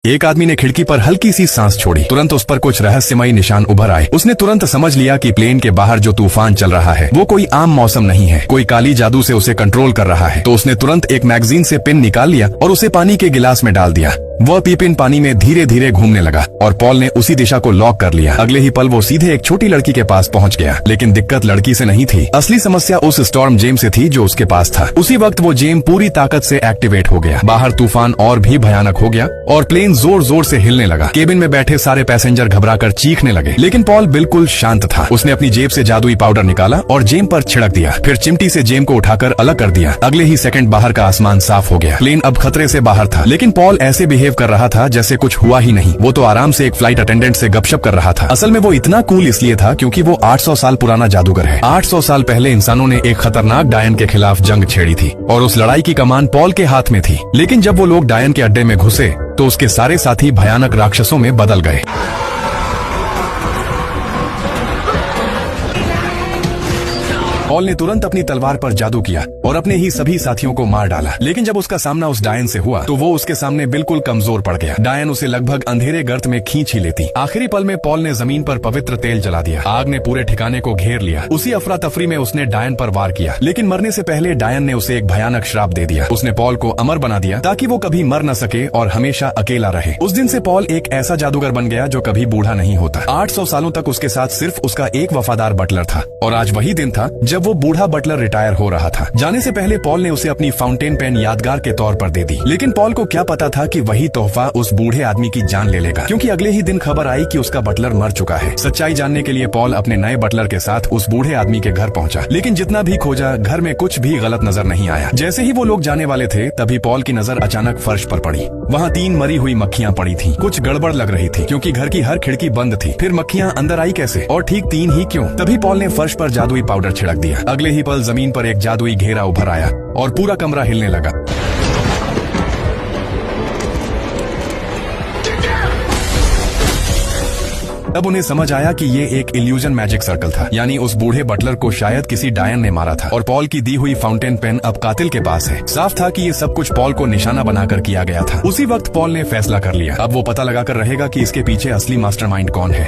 एक आदमी ने खिड़की पर हल्की सी सांस छोड़ी। तुरंत उस पर कुछ रहस्यमयी निशान उभर आए। उसने तुरंत समझ लिया कि प्लेन के बाहर जो तूफान चल रहा है वो कोई आम मौसम नहीं है, कोई काली जादू से उसे कंट्रोल कर रहा है। तो उसने तुरंत एक मैगजीन से पेन निकाल लिया और उसे पानी के गिलास में डाल दिया। वह पिन पानी में धीरे धीरे घूमने लगा और पॉल ने उसी दिशा को लॉक कर लिया। अगले ही पल वो सीधे एक छोटी लड़की के पास पहुंच गया। लेकिन दिक्कत लड़की से नहीं थी, असली समस्या उस स्टॉर्म जेम से थी जो उसके पास था। उसी वक्त वो जेम पूरी ताकत से एक्टिवेट हो गया। बाहर तूफान और भी भयानक हो गया और प्लेन जोर जोर से हिलने लगा। केबिन में बैठे सारे पैसेंजर घबराकर चीखने लगे, लेकिन पॉल बिल्कुल शांत था। उसने अपनी जेब से जादुई पाउडर निकाला और जेम पर छिड़क दिया, फिर चिमटी से जेम को उठाकर अलग कर दिया। अगले ही सेकंड बाहर का आसमान साफ हो गया। प्लेन अब खतरे से बाहर था, लेकिन पॉल ऐसे बिहेव कर रहा था जैसे कुछ हुआ ही नहीं। वो तो आराम से एक फ्लाइट अटेंडेंट से गपशप कर रहा था। असल में वो इतना कूल इसलिए था क्योंकि वो 800 साल पुराना जादूगर है। 800 साल पहले इंसानों ने एक खतरनाक डायन के खिलाफ जंग छेड़ी थी और उस लड़ाई की कमान पॉल के हाथ में थी। लेकिन जब वो लोग डायन के अड्डे में घुसे तो उसके सारे साथी भयानक राक्षसों में बदल गए। पॉल ने तुरंत अपनी तलवार पर जादू किया और अपने ही सभी साथियों को मार डाला। लेकिन जब उसका सामना उस डायन से हुआ तो वो उसके सामने बिल्कुल कमजोर पड़ गया। डायन उसे लगभग अंधेरे गर्त में खींच ही लेती। आखिरी पल में पॉल ने जमीन पर पवित्र तेल जला दिया। आग ने पूरे ठिकाने को घेर लिया। उसी अफरा तफरी में उसने डायन पर वार किया, लेकिन मरने से पहले डायन ने उसे एक भयानक श्राप दे दिया। उसने पॉल को अमर बना दिया ताकि वो कभी मर न सके और हमेशा अकेला रहे। उस दिन से पॉल एक ऐसा जादूगर बन गया जो कभी बूढ़ा नहीं होता। 800 सालों तक उसके साथ सिर्फ उसका एक वफादार बटलर था और आज वही दिन था जब वो बूढ़ा बटलर रिटायर हो रहा था। जाने से पहले पॉल ने उसे अपनी फाउंटेन पेन यादगार के तौर पर दे दी। लेकिन पॉल को क्या पता था कि वही तोहफा उस बूढ़े आदमी की जान ले लेगा, क्योंकि अगले ही दिन खबर आई कि उसका बटलर मर चुका है। सच्चाई जानने के लिए पॉल अपने नए बटलर के साथ उस बूढ़े आदमी के घर पहुंचा। लेकिन जितना भी खोजा घर में कुछ भी गलत नजर नहीं आया। जैसे ही वो लोग जाने वाले थे तभी पॉल की नजर अचानक फर्श पर पड़ी। वहाँ 3 मरी हुई मक्खियाँ पड़ी थी। कुछ गड़बड़ लग रही थी क्योंकि घर की हर खिड़की बंद थी। फिर मक्खियाँ अंदर आई कैसे, और ठीक 3 ही क्यों? तभी पॉल ने फर्श पर जादुई पाउडर छिड़क दिया। अगले ही पल जमीन पर एक जादुई घेरा उभर आया और पूरा कमरा हिलने लगा। तब उन्हें समझ आया कि ये एक इल्यूजन मैजिक सर्कल था, यानी उस बूढ़े बटलर को शायद किसी डायन ने मारा था और पॉल की दी हुई फाउंटेन पेन अब कातिल के पास है। साफ था कि ये सब कुछ पॉल को निशाना बनाकर किया गया था। उसी वक्त पॉल ने फैसला कर लिया। अब वो पता लगाकर रहेगा कि इसके पीछे असली मास्टरमाइंड कौन है।